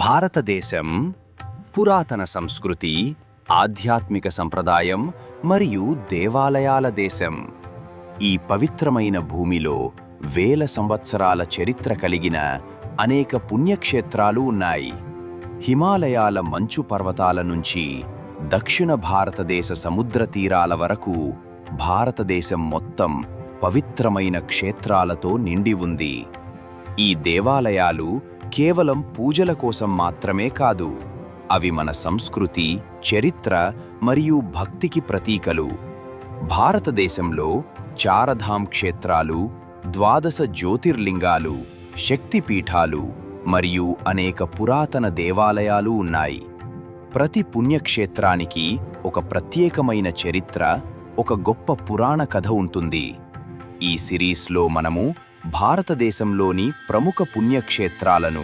భారతదేశం పురాతన సంస్కృతి, ఆధ్యాత్మిక సంప్రదాయం మరియు దేవాలయాల దేశం. ఈ పవిత్రమైన భూమిలో వేల సంవత్సరాల చరిత్ర కలిగిన అనేక పుణ్యక్షేత్రాలు ఉన్నాయి. హిమాలయాల మంచు పర్వతాల నుంచి దక్షిణ భారతదేశ సముద్ర తీరాల వరకు భారతదేశం మొత్తం పవిత్రమైన క్షేత్రాలతో నిండి ఉంది. ఈ దేవాలయాలు కేవలం పూజల కోసం మాత్రమే కాదు, అవి మన సంస్కృతి, చరిత్ర మరియు భక్తికి ప్రతీకలు. భారతదేశంలో చారధామ్ క్షేత్రాలు, 12 జ్యోతిర్లింగాలు, శక్తిపీఠాలు మరియు అనేక పురాతన దేవాలయాలు ఉన్నాయి. ప్రతి పుణ్యక్షేత్రానికి ఒక ప్రత్యేకమైన చరిత్ర, ఒక గొప్ప పురాణ కథ ఉంటుంది. ఈ సిరీస్లో మనము భారతదేశంలోని ప్రముఖ పుణ్యక్షేత్రాలను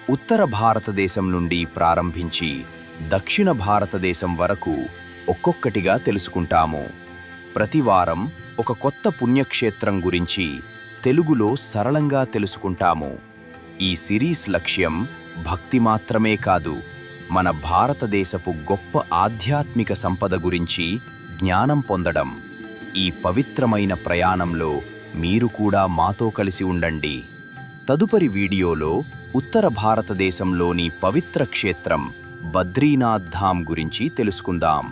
ఉత్తర భారతదేశం నుండి ప్రారంభించి దక్షిణ భారతదేశం వరకు ఒక్కొక్కటిగా తెలుసుకుంటాము. ప్రతి వారం ఒక కొత్త పుణ్యక్షేత్రం గురించి తెలుగులో సరళంగా తెలుసుకుంటాము. ఈ సిరీస్ లక్ష్యం భక్తి మాత్రమే కాదు, మన భారతదేశపు గొప్ప ఆధ్యాత్మిక సంపద గురించి జ్ఞానం పొందడం. ఈ పవిత్రమైన ప్రయాణంలో మీరు కూడా మాతో కలిసి ఉండండి. తదుపరి వీడియోలో ఉత్తర భారతదేశంలోని పవిత్ర క్షేత్రం బద్రీనాథ్ ధామ్ గురించి తెలుసుకుందాం.